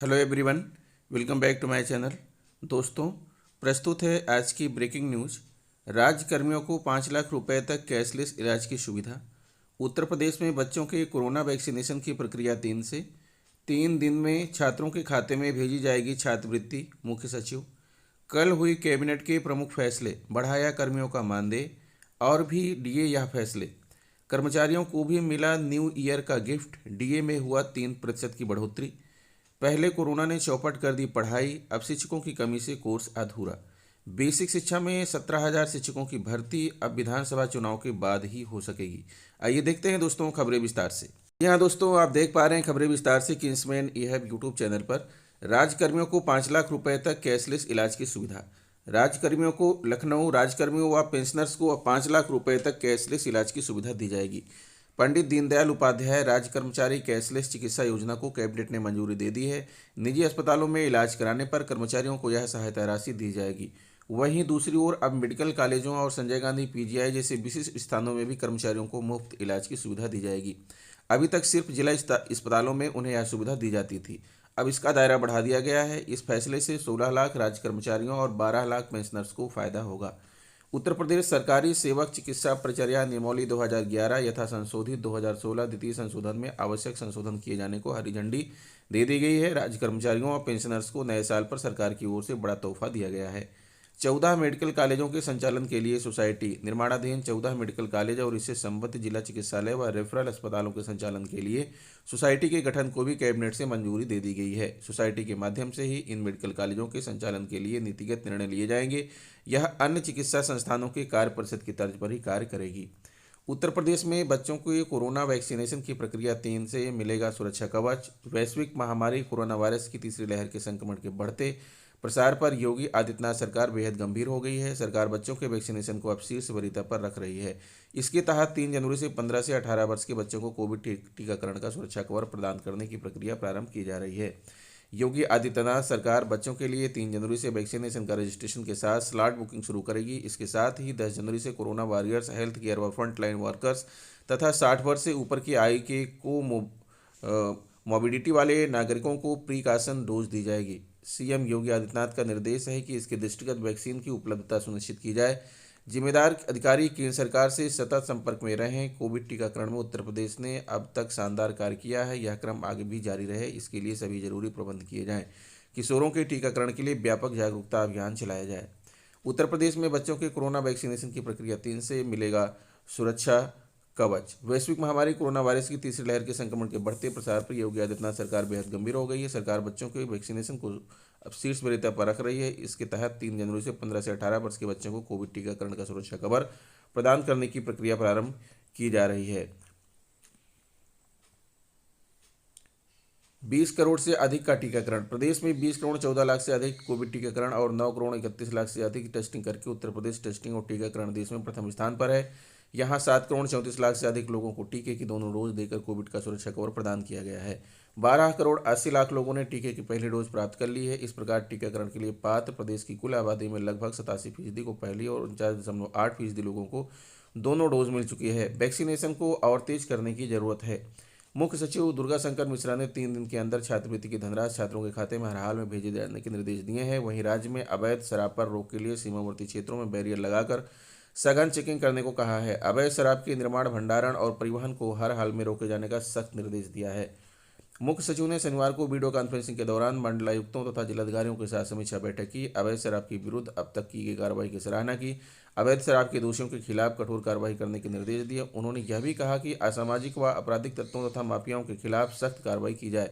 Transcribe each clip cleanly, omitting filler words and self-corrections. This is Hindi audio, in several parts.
Hello everyone, welcome back to my channel. दोस्तों, प्रस्तुत है आज की ब्रेकिंग न्यूज़। राज्य कर्मियों को 5 लाख रुपए तक कैशलेस इलाज की सुविधा। उत्तर प्रदेश में बच्चों के कोरोना वैक्सीनेशन की प्रक्रिया 3 दिन में छात्रों के खाते में भेजी जाएगी छात्रवृत्ति। मुख्य सचिव। कल हुई कैबिनेट के प्रमुख फैसले, बढ़ाया कर्मियों का मानदेय और भी दिए यह फैसले। कर्मचारियों को भी मिला न्यू ईयर का गिफ्ट, डीए में हुआ 3% की बढ़ोतरी। पहले कोरोना ने चौपट कर दी पढ़ाई, अब शिक्षकों की कमी से कोर्स अधूरा। बेसिक शिक्षा में 17,000 शिक्षकों की भर्ती अब विधानसभा चुनाव के बाद ही हो सकेगी। आइए देखते हैं दोस्तों खबरें विस्तार से। यहाँ दोस्तों आप देख पा रहे हैं खबरें विस्तार से किंग्समैन ये है यूट्यूब चैनल पर। राज्यकर्मियों को 5 लाख रुपए तक कैशलेस इलाज की सुविधा। राज्यकर्मियों को लखनऊ राज्यकर्मियों व पेंशनर्स को अब 5 लाख रुपए तक कैशलेस इलाज की सुविधा दी जाएगी। पंडित दीनदयाल उपाध्याय राज्य कर्मचारी कैशलेस चिकित्सा योजना को कैबिनेट ने मंजूरी दे दी है। निजी अस्पतालों में इलाज कराने पर कर्मचारियों को यह सहायता राशि दी जाएगी। वहीं दूसरी ओर अब मेडिकल कॉलेजों और संजय गांधी पीजीआई जैसे विशिष्ट स्थानों में भी कर्मचारियों को मुफ्त इलाज की सुविधा दी जाएगी। अभी तक सिर्फ जिला अस्पतालों में उन्हें यह सुविधा दी जाती थी, अब इसका दायरा बढ़ा दिया गया है। इस फैसले से 16 लाख राज्य कर्मचारियों और 12 लाख पेंशनर्स को फायदा होगा। उत्तर प्रदेश सरकारी सेवक चिकित्सा प्रचर्या नियमावली 2011 यथा संशोधित 2016 द्वितीय संशोधन में आवश्यक संशोधन किए जाने को हरी झंडी दे दी गई है। राज्य कर्मचारियों और पेंशनर्स को नए साल पर सरकार की ओर से बड़ा तोहफा दिया गया है। 14 मेडिकल कॉलेजों के संचालन के लिए सोसाइटी। निर्माणाधीन 14 मेडिकल कॉलेज और इससे संबद्ध जिला चिकित्सालय व रेफरल अस्पतालों के संचालन के लिए सोसाइटी के गठन को भी कैबिनेट से मंजूरी दे दी गई है। सोसाइटी के माध्यम से ही इन मेडिकल कॉलेजों के संचालन के लिए नीतिगत निर्णय लिए जाएंगे। यह अन्य चिकित्सा संस्थानों के कार्य परिषद की तर्ज पर ही कार्य करेगी। उत्तर प्रदेश में बच्चों को कोरोना वैक्सीनेशन की प्रक्रिया 3 से मिलेगा सुरक्षा कवच। वैश्विक महामारी कोरोना वायरस की तीसरी लहर के संक्रमण के बढ़ते प्रसार पर योगी आदित्यनाथ सरकार बेहद गंभीर हो गई है। सरकार बच्चों के वैक्सीनेशन को अब शीर्ष वरीयता पर रख रही है। इसके तहत 3 जनवरी से 15 से 18 वर्ष के बच्चों को कोविड टीकाकरण का सुरक्षा कवर प्रदान करने की प्रक्रिया प्रारंभ की जा रही है। योगी आदित्यनाथ सरकार बच्चों के लिए 3 जनवरी से वैक्सीनेशन का रजिस्ट्रेशन के साथ स्लॉट बुकिंग शुरू करेगी। इसके साथ ही 10 जनवरी से कोरोना वॉरियर्स, हेल्थ केयर व फ्रंट लाइन वर्कर्स तथा 60 वर्ष से ऊपर की आयु के मोबिडिटी वाले नागरिकों को प्रीकॉशन डोज दी जाएगी। सीएम योगी आदित्यनाथ का निर्देश है कि इसके दृष्टिगत वैक्सीन की उपलब्धता सुनिश्चित की जाए। जिम्मेदार अधिकारी केंद्र सरकार से सतत संपर्क में रहें। कोविड टीकाकरण में उत्तर प्रदेश ने अब तक शानदार कार्य किया है, यह क्रम आगे भी जारी रहे, इसके लिए सभी जरूरी प्रबंध किए जाएं। किशोरों के टीकाकरण के लिए व्यापक जागरूकता अभियान चलाया जाए। उत्तर प्रदेश में बच्चों के कोरोना वैक्सीनेशन की प्रक्रिया 3 से मिलेगा सुरक्षा कवच। वैश्विक महामारी कोरोना वायरस की तीसरी लहर के संक्रमण के बढ़ते प्रसार पर योगी आदित्यनाथ सरकार बेहद गंभीर हो गई है। सरकार बच्चों के वैक्सीनेशन को अब शीर्ष वरीयता पर रख रही है। इसके तहत 3 जनवरी से 15 से 18 वर्ष के बच्चों को कोविड टीकाकरण का सुरक्षा कवर प्रदान करने की प्रक्रिया प्रारंभ की जा रही है। 20 करोड़ से अधिक का टीकाकरण। प्रदेश में 20 करोड़ 14 लाख से अधिक कोविड टीकाकरण और 9 करोड़ 31 लाख से अधिक टेस्टिंग करके उत्तर प्रदेश टेस्टिंग और टीकाकरण देश में प्रथम स्थान पर है। यहाँ 7 करोड़ 34 लाख से अधिक लोगों को टीके की दोनों डोज देकर कोविड का सुरक्षा कवर प्रदान किया गया है। 12 करोड़ 80 लाख लोगों ने टीके की पहली डोज प्राप्त कर ली है। इस प्रकार टीकाकरण के लिए पात्र प्रदेश की कुल आबादी में लगभग 87% को पहली और 49.8% लोगों को दोनों डोज मिल चुकी है। वैक्सीनेशन को और तेज करने की जरूरत है। मुख्य सचिव दुर्गा शंकर मिश्रा ने 3 दिन के अंदर छात्रवृत्ति की धनराशि छात्रों के खाते में हर हाल में भेजे जाने के निर्देश दिए हैं। वहीं राज्य में अवैध शराब पर रोक के लिए सीमावर्ती क्षेत्रों में बैरियर लगाकर सघन चेकिंग करने को कहा है। अवैध शराब के निर्माण, भंडारण और परिवहन को हर हाल में रोके जाने का सख्त निर्देश दिया है। मुख्य सचिव ने शनिवार को वीडियो कॉन्फ्रेंसिंग के दौरान मंडलायुक्तों तथा जिलाधिकारियों के साथ समीक्षा बैठक की। अवैध शराब के विरुद्ध अब तक की गई कार्रवाई की सराहना की। अवैध शराब के दोषियों के खिलाफ कठोर कार्रवाई करने के निर्देश दिए। उन्होंने यह भी कहा कि असामाजिक व आपराधिक तत्वों तथा माफियाओं के खिलाफ सख्त कार्रवाई की जाए।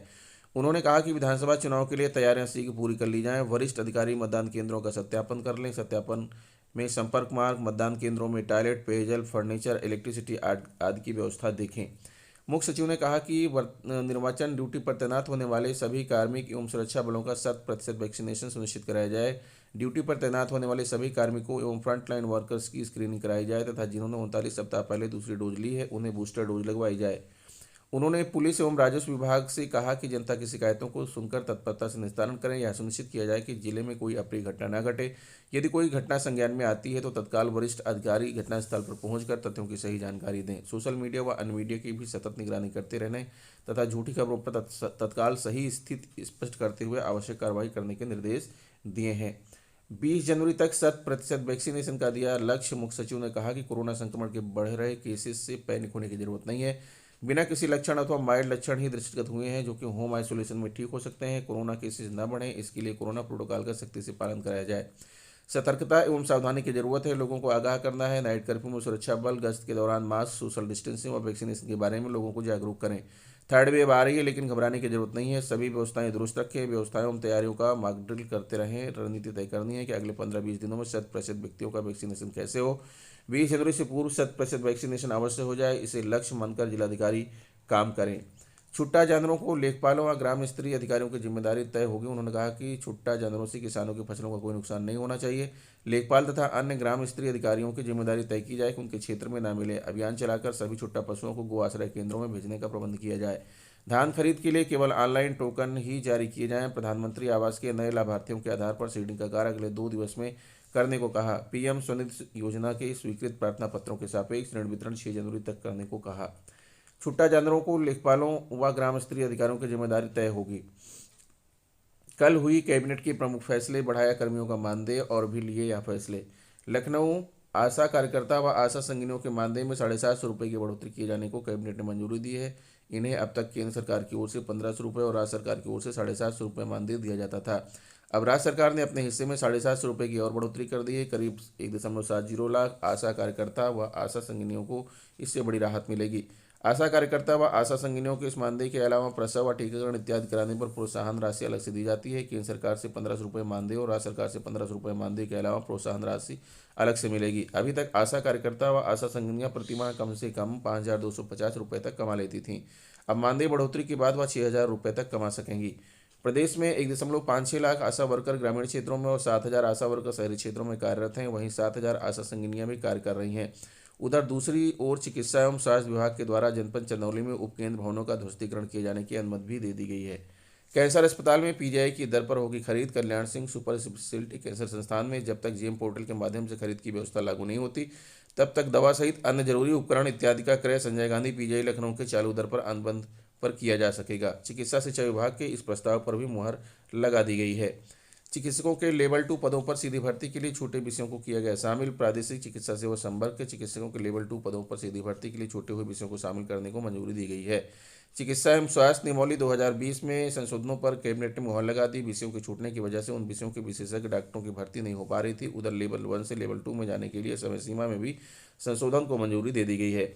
उन्होंने कहा कि विधानसभा चुनाव के लिए तैयारियां शीघ्र पूरी कर ली जाएं। वरिष्ठ अधिकारी मतदान केंद्रों का सत्यापन कर लें। सत्यापन में संपर्क मार्ग, मतदान केंद्रों में टॉयलेट, पेयजल, फर्नीचर, इलेक्ट्रिसिटी आदि की व्यवस्था देखें। मुख्य सचिव ने कहा कि निर्वाचन ड्यूटी पर तैनात होने वाले सभी कार्मिक एवं सुरक्षा बलों का 100% वैक्सीनेशन सुनिश्चित कराया जाए। ड्यूटी पर तैनात होने वाले सभी कार्मिकों एवं फ्रंटलाइन वर्कर्स की स्क्रीनिंग कराई जाए तथा जिन्होंने 39 सप्ताह पहले दूसरी डोज ली है उन्हें बूस्टर डोज लगवाई जाए। उन्होंने पुलिस एवं राजस्व विभाग से कहा कि जनता की शिकायतों को सुनकर तत्परता से निस्तारण करें। यह सुनिश्चित किया जाए कि जिले में कोई अप्रिय घटना न घटे। यदि कोई घटना संज्ञान में आती है तो तत्काल वरिष्ठ अधिकारी घटनास्थल पर पहुंचकर तथ्यों की सही जानकारी दें। सोशल मीडिया व अन्य मीडिया की भी सतत निगरानी करते रहने तथा झूठी खबरों पर तत्काल सही स्थिति स्पष्ट करते हुए आवश्यक कार्रवाई करने के निर्देश दिए हैं। 20 जनवरी तक 100% वैक्सीनेशन का दिया लक्ष्य। मुख्य सचिव ने कहा कि कोरोना संक्रमण के बढ़ रहे केसेस से पैनिक होने की जरूरत नहीं है। बिना किसी लक्षण अथवा माइल्ड लक्षण ही दृष्टिगत हुए हैं जो कि होम आइसोलेशन में ठीक हो सकते हैं। कोरोना केसेस न बढ़ें इसके लिए कोरोना प्रोटोकॉल का सख्ती से पालन कराया जाए। सतर्कता एवं सावधानी की जरूरत है। लोगों को आगाह करना है। नाइट कर्फ्यू में सुरक्षा बल गश्त के दौरान मास्क, सोशल डिस्टेंसिंग और वैक्सीनेशन के बारे में लोगों को जागरूक करें। थर्ड वेव आ रही है लेकिन घबराने की जरूरत नहीं है। सभी व्यवस्थाएं दुरुस्त रखें। व्यवस्थाओं एवं तैयारियों का मॉक ड्रिल करते रहें। रणनीति तय करनी है कि अगले 15-20 दिनों में 100% व्यक्तियों का वैक्सीनेशन कैसे हो। 20 जनवरी से पूर्व 100% वैक्सीनेशन अवश्य हो जाए, इसे लक्ष्य मानकर जिलाधिकारी काम करें। छुट्टा जानवरों को लेखपालों व ग्राम स्तरीय अधिकारियों की जिम्मेदारी तय होगी। उन्होंने कहा कि छुट्टा जानवरों से किसानों की फसलों का कोई नुकसान नहीं होना चाहिए। लेखपाल तथा अन्य ग्राम स्तरीय अधिकारियों की जिम्मेदारी तय की जाए कि उनके क्षेत्र में न मिले। अभियान चलाकर सभी छुट्टा पशुओं को गो आश्रय केंद्रों में भेजने का प्रबंध किया जाए। धान खरीद के लिए केवल ऑनलाइन टोकन ही जारी किए जाएं। प्रधानमंत्री आवास के नए लाभार्थियों के आधार पर सीडिंग का कार्य अगले 2 दिवस में करने को कहा। पीएम स्वनिधि योजना के स्वीकृत प्रार्थना पत्रों के सापेक्ष ऋण वितरण 6 जनवरी तक करने को कहा। छुट्टा जानवरों को लेखपालों व ग्राम स्तरीय अधिकारियों की जिम्मेदारी तय होगी। कल हुई कैबिनेट के प्रमुख फैसले। बढ़ाया कर्मियों का मानदेय और भी लिए यह फैसले। लखनऊ आशा कार्यकर्ता व आशा संगिनियों के मानदेय में 750 रुपये की बढ़ोतरी किए जाने को कैबिनेट ने मंजूरी दी है। इन्हें अब तक केंद्र सरकार की ओर से 1500 रुपये और राज्य सरकार की ओर से 750 रुपये मानदेय दिया जाता था। अब राज्य सरकार ने अपने हिस्से में 750 रुपये की और बढ़ोतरी कर दी है। करीब 1.70 लाख आशा कार्यकर्ता व आशा संगिनियों को इससे बड़ी राहत मिलेगी। आशा कार्यकर्ता व आशा संगिनियों के इस मानदेय के अलावा प्रसव व टीकाकरण इत्यादि कराने पर प्रोत्साहन राशि अलग से दी जाती है। केंद्र सरकार से 1500 रुपये मानदेय और राज्य सरकार से 1500 रुपये मानदेय के अलावा प्रोत्साहन राशि अलग से मिलेगी। अभी तक आशा कार्यकर्ता व आशा संगिनियां प्रतिमाह कम से कम 5250 रुपये तक कमा लेती थीं। अब मानदेय बढ़ोतरी के बाद वह 6000 रुपये तक कमा सकेंगी। प्रदेश में 1.56 लाख आशा वर्कर ग्रामीण क्षेत्रों में और 7000 आशा वर्कर शहरी क्षेत्रों में कार्यरत हैं। वहीं 7000 आशा संगिनियां भी कार्य कर रही हैं। उधर दूसरी ओर चिकित्सा एवं स्वास्थ्य विभाग के द्वारा जनपद चंदौली में उपकेंद्र भवनों का ध्वस्तीकरण किए जाने की अनुमति भी दे दी गई है। कैंसर अस्पताल में पीजीआई की दर पर होगी खरीद। Kalyan Singh super speciality cancer संस्थान में जब तक जेम पोर्टल के माध्यम से खरीद की व्यवस्था लागू नहीं होती तब तक दवा सहित अन्य जरूरी उपकरण इत्यादि का क्रय संजय गांधी पीजीआई लखनऊ के चालू दर पर अनुबंध पर किया जा सकेगा। चिकित्सा शिक्षा विभाग के इस प्रस्ताव पर भी मुहर लगा दी गई है। चिकित्सकों के लेवल 2 पदों पर सीधी भर्ती के लिए छोटे विषयों को किया गया शामिल। प्रादेशिक चिकित्सा सेवा संवर्ग के चिकित्सकों के लेवल 2 पदों पर सीधी भर्ती के लिए छोटे हुए विषयों को शामिल करने को मंजूरी दी गई है। चिकित्सा एवं स्वास्थ्य नियमावली 2020 में संशोधनों पर कैबिनेट ने मुहर लगा दी। विषयों के छूटने की वजह से उन विषयों के विशेषज्ञ डॉक्टरों की भर्ती नहीं हो पा रही थी। उधर लेवल 1 से लेवल 2 में जाने के लिए समय सीमा में भी संशोधन को मंजूरी दे दी गई है।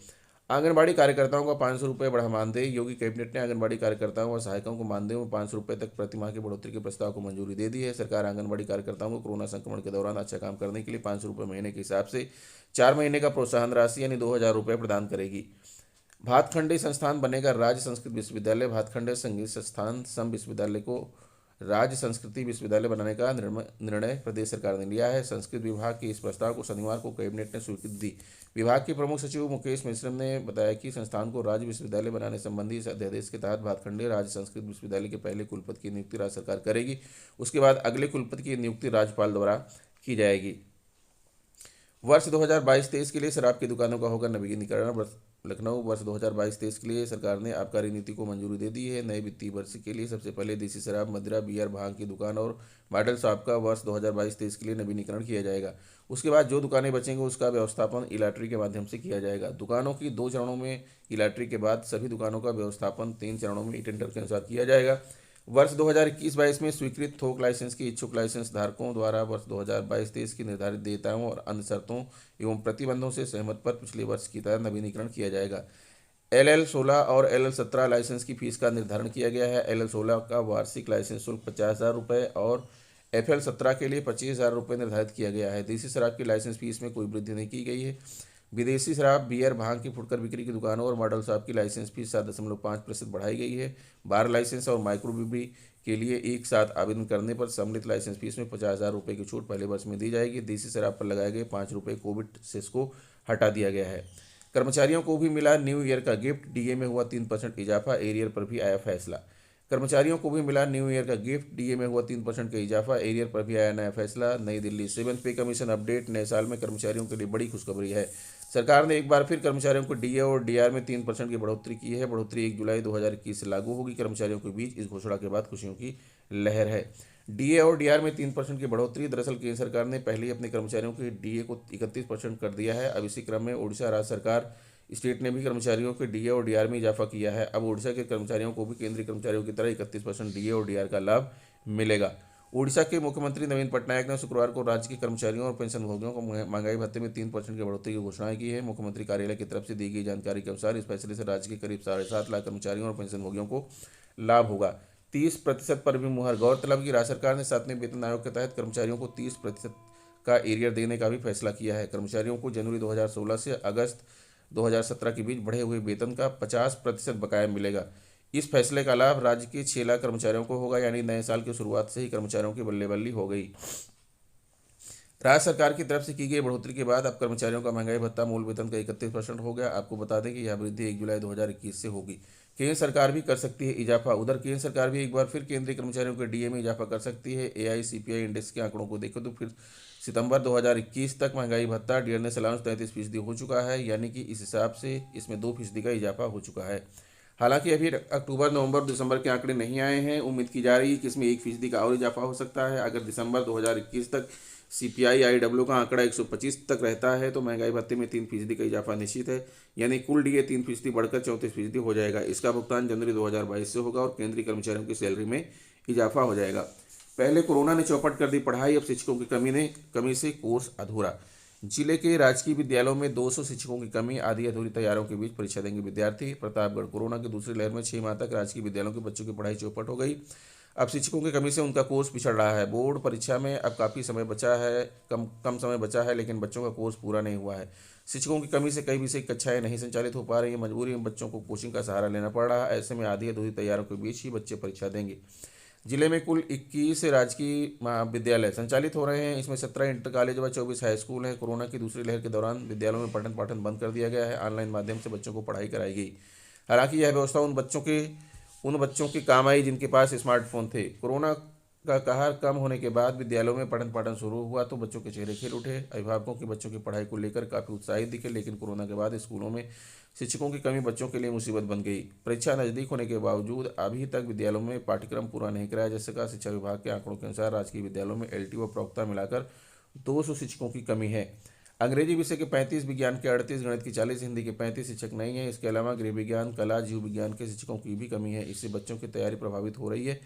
आंगनबाड़ी कार्यकर्ताओं का 500 रुपये बढ़ा मानदेय। योगी कैबिनेट ने आंगनबाड़ी कार्यकर्ताओं और सहायकों को मानदेय में 500 रुपये तक प्रतिमाह की बढ़ोतरी के प्रस्ताव को मंजूरी दे दी है। सरकार आंगनबाड़ी कार्यकर्ताओं को कोरोना संक्रमण के दौरान अच्छा काम करने के लिए 500 रुपये महीने के हिसाब से 4 महीने का प्रोत्साहन राशि यानी 2000 रुपये प्रदान करेगी। भातखंडे संस्थान बनेगा राज्य संस्कृत विश्वविद्यालय। भातखंडे संगीत संस्थान सम विश्वविद्यालय को राज्य संस्कृति विश्वविद्यालय बनाने का निर्णय प्रदेश सरकार ने लिया है। संस्कृत विभाग के इस प्रस्ताव को शनिवार को कैबिनेट ने स्वीकृति दी। विभाग के प्रमुख सचिव मुकेश मिश्र ने बताया कि संस्थान को राज्य विश्वविद्यालय बनाने संबंधी इस अध्यादेश के तहत भातखंडे राज्य संस्कृत विश्वविद्यालय के पहले कुलपति की नियुक्ति राज्य सरकार करेगी। उसके बाद अगले कुलपति की नियुक्ति राज्यपाल द्वारा की जाएगी। वर्ष 2022-23 के लिए शराब की दुकानों का होगा नवीनीकरण। लखनऊ वर्ष 2022-23 के लिए सरकार ने आबकारी नीति को मंजूरी दे दी है। नए वित्तीय वर्ष के लिए सबसे पहले देसी शराब, मदिरा, बियर, भांग की दुकान और मॉडल शॉप का वर्ष 2022-23 के लिए नवीनीकरण किया जाएगा। उसके बाद जो दुकानें बचेंगी उसका व्यवस्थापन ई-लॉटरी के माध्यम से किया जाएगा। दुकानों की 2 चरणों में ई-लॉटरी के बाद सभी दुकानों का व्यवस्थापन 3 चरणों में ई-टेंडर के अनुसार किया जाएगा। वर्ष 2021-22 में स्वीकृत थोक लाइसेंस के इच्छुक लाइसेंस धारकों द्वारा वर्ष 2022-23 की निर्धारित देयताओं और अन्य शर्तों एवं प्रतिबंधों से सहमत पर पिछले वर्ष की तरह नवीनीकरण किया जाएगा। LL16 और LL17 लाइसेंस की फीस का निर्धारण किया गया है। LL16 का वार्षिक लाइसेंस शुल्क 50,000 रुपये और FL17 के लिए 25,000 रुपये निर्धारित किया गया है। देसी शराब की लाइसेंस फीस में कोई वृद्धि नहीं की गई है। विदेशी शराब, बियर, भांग की फुटकर बिक्री की दुकानों और मॉडल शॉप की लाइसेंस फीस 7.5% बढ़ाई गई है। बार लाइसेंस और माइक्रो ब्रिवरी के लिए एक साथ आवेदन करने पर सम्मिलित लाइसेंस फीस में 50,000 रुपये की छूट पहले वर्ष में दी जाएगी। देसी शराब पर लगाए गए 5 रुपये कोविड सेस को हटा दिया गया है। कर्मचारियों को भी मिला न्यू ईयर का गिफ्ट, डीए में हुआ 3% इजाफा, एरियर पर भी आया फैसला। कर्मचारियों को भी मिला न्यू ईयर का गिफ्ट, डीए में हुआ 3% का इजाफा, एरियर पर भी आया नया फैसला। नई दिल्ली, 7th पे कमीशन अपडेट, नए साल में कर्मचारियों के लिए बड़ी खुशखबरी है। सरकार ने एक बार फिर कर्मचारियों को डीए और डीआर में 3% की बढ़ोतरी की है। बढ़ोतरी 1 जुलाई 2021 से लागू होगी। कर्मचारियों के बीच इस घोषणा के बाद खुशियों की लहर है। डीए और डीआर में 3% की बढ़ोतरी। दरअसल केंद्र सरकार ने पहले ही अपने कर्मचारियों के डीए को 31% कर दिया है। अब इसी क्रम में उड़ीसा राज्य सरकार स्टेट ने भी कर्मचारियों के डीए और डीआर में इजाफा किया है। अब उड़ीसा के कर्मचारियों को भी केंद्रीय कर्मचारियों की तरह 31% डीए और डीआर का लाभ मिलेगा। उड़ीसा के मुख्यमंत्री नवीन पटनायक ने शुक्रवार को राज्य के कर्मचारियों और पेंशनभोगियों को महंगाई भत्ते में 3% की बढ़ोतरी की घोषणा की है। मुख्यमंत्री कार्यालय की तरफ से दी गई जानकारी के अनुसार इस फैसले से राज्य के करीब 7.5 लाख कर्मचारियों और पेंशनभोगियों को लाभ होगा। 30% पर भी मुहर। गौरतलब की राज्य सरकार ने 7वें वेतन आयोग के तहत कर्मचारियों को 30% का एरियर देने का भी फैसला किया है। कर्मचारियों को जनवरी 2016 से अगस्त 2017 के बीच बढ़े हुए वेतन का 50% बकाया मिलेगा। इस फैसले का लाभ राज्य के 6 लाख कर्मचारियों को होगा, यानी नए साल की शुरुआत से ही कर्मचारियों की बल्ले बल्ली हो गई। राज्य सरकार की तरफ से की गई बढ़ोतरी के बाद अब कर्मचारियों का महंगाई भत्ता मूल वेतन का 31% हो गया। आपको बता दें कि यह वृद्धि 1 जुलाई 2021 से होगी। केंद्र सरकार भी कर सकती है इजाफा। उधर केंद्र सरकार भी एक बार फिर केंद्रीय कर्मचारियों के डीए में इजाफा कर सकती है। AICPI इंडेक्स के आंकड़ों को देखो तो फिर सितंबर 2021 तक महंगाई भत्ता डियरनेस अलाउंस 33% हो चुका है, यानी कि इस हिसाब से इसमें 2% का इजाफा हो चुका है। हालांकि अभी अक्टूबर, नवंबर, दिसंबर के आंकड़े नहीं आए हैं। उम्मीद की जा रही है कि इसमें 1% का और इजाफा हो सकता है। अगर दिसंबर 2021 तक CPI IW का आंकड़ा 125 तक रहता है तो महंगाई भत्ते में 3% का इजाफा निश्चित है, यानी कुल डीए 3% बढ़कर 34% हो जाएगा। इसका भुगतान जनवरी 2022 से होगा और केंद्रीय कर्मचारियों की सैलरी में इजाफा हो जाएगा। पहले कोरोना ने चौपट कर दी पढ़ाई, अब शिक्षकों की कमी से कोर्स अधूरा। जिले के राजकीय विद्यालयों में 200 शिक्षकों की कमी, आधी अधूरी तैयारियों के बीच परीक्षा देंगे विद्यार्थी। प्रतापगढ़, कोरोना की दूसरी लहर में 6 माह तक राजकीय विद्यालयों के बच्चों की पढ़ाई चौपट हो गई। अब शिक्षकों की कमी से उनका कोर्स पिछड़ रहा है। बोर्ड परीक्षा में अब काफ़ी समय बचा है, कम समय बचा है, लेकिन बच्चों का कोर्स पूरा नहीं हुआ है। शिक्षकों की कमी से कई विषय कक्षाएं नहीं संचालित हो पा रही हैं। मजबूरी में बच्चों को कोचिंग का सहारा लेना पड़ रहा है। ऐसे में आधी अधूरी तैयारियों के बीच ही बच्चे परीक्षा देंगे। जिले में कुल 21 राजकीय महाविद्यालय संचालित हो रहे हैं। इसमें 17 इंटर कॉलेज व 24 हाई स्कूल हैं। कोरोना की दूसरी लहर के दौरान विद्यालयों में पठन पाठन बंद कर दिया गया है। ऑनलाइन माध्यम से बच्चों को पढ़ाई कराई गई। हालांकि यह व्यवस्था उन बच्चों के काम आई जिनके पास स्मार्टफोन थे। कोरोना का कहर कम होने के बाद विद्यालयों में पठन पाठन शुरू हुआ तो बच्चों के चेहरे खिल उठे। अभिभावकों की बच्चों की पढ़ाई को लेकर काफ़ी उत्साहित दिखे, लेकिन कोरोना के बाद स्कूलों में शिक्षकों की कमी बच्चों के लिए मुसीबत बन गई। परीक्षा नज़दीक होने के बावजूद अभी तक विद्यालयों में पाठ्यक्रम पूरा नहीं कराया जा सका। शिक्षा विभाग के आंकड़ों के अनुसार राजकीय विद्यालयों में LT व प्रवक्ता मिलाकर 200 शिक्षकों की कमी है। अंग्रेजी विषय के 35, विज्ञान के 38, गणित की 40, हिंदी के 35 शिक्षक नहीं है। इसके अलावा गृह विज्ञान, कला, जीव विज्ञान के शिक्षकों की भी कमी है। इससे बच्चों की तैयारी प्रभावित हो रही है।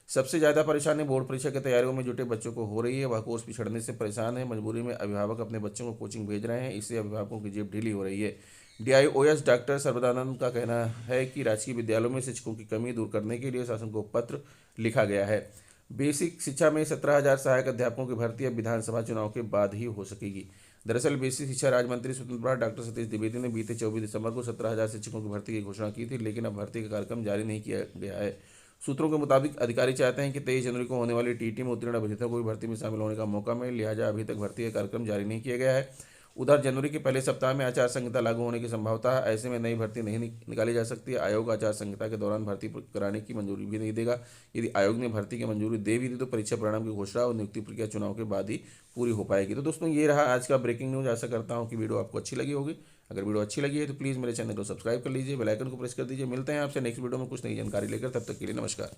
सबसे ज़्यादा परेशानी बोर्ड परीक्षा की तैयारियों में जुटे बच्चों को हो रही है। वह कोर्स पिछड़ने से परेशान है। मजबूरी में अभिभावक अपने बच्चों को कोचिंग भेज रहे हैं। इससे अभिभावकों की जेब ढीली हो रही है। DIOS डॉक्टर सर्वदानंद का कहना है कि राजकीय विद्यालयों में शिक्षकों की कमी दूर करने के लिए शासन को पत्र लिखा गया है। बेसिक शिक्षा में 17,000 सहायक अध्यापकों की भर्ती अब विधानसभा चुनाव के बाद ही हो सकेगी। दरअसल बेसिक शिक्षा राज्य मंत्री स्वतंत्र प्रभार डॉक्टर सतीश द्विवेदी ने बीते 24 दिसंबर को 17,000 शिक्षकों की भर्ती की घोषणा की थी, लेकिन अब भर्ती का कार्यक्रम जारी नहीं किया गया है। सूत्रों के मुताबिक अधिकारी चाहते हैं कि 23 जनवरी को होने वाली TT में उत्तीर्ण अभ्यर्थियों को भी भर्ती में शामिल होने का मौका मिले, लिहाजा अभी तक भर्ती का कार्यक्रम जारी नहीं किया गया है। उधर जनवरी के पहले सप्ताह में आचार संहिता लागू होने की संभावना है। ऐसे में नई भर्ती नहीं निकाली जा सकती। आयोग आचार संहिता के दौरान भर्ती कराने की मंजूरी भी नहीं देगा। यदि आयोग ने भर्ती की मंजूरी दे भी दी तो परीक्षा परिणाम की घोषणा और नियुक्ति प्रक्रिया चुनाव के बाद ही पूरी हो पाएगी। तो दोस्तों, ये रहा आज का ब्रेकिंग न्यूज़। आशा करता हूँ कि वीडियो आपको अच्छी लगी होगी। अगर वीडियो अच्छी लगी है तो प्लीज़ मेरे चैनल को सब्सक्राइब कर लीजिए, बेल आइकन को प्रेस कर दीजिए। मिलते हैं आपसे नेक्स्ट वीडियो में कुछ नई जानकारी लेकर। तब तक के लिए नमस्कार।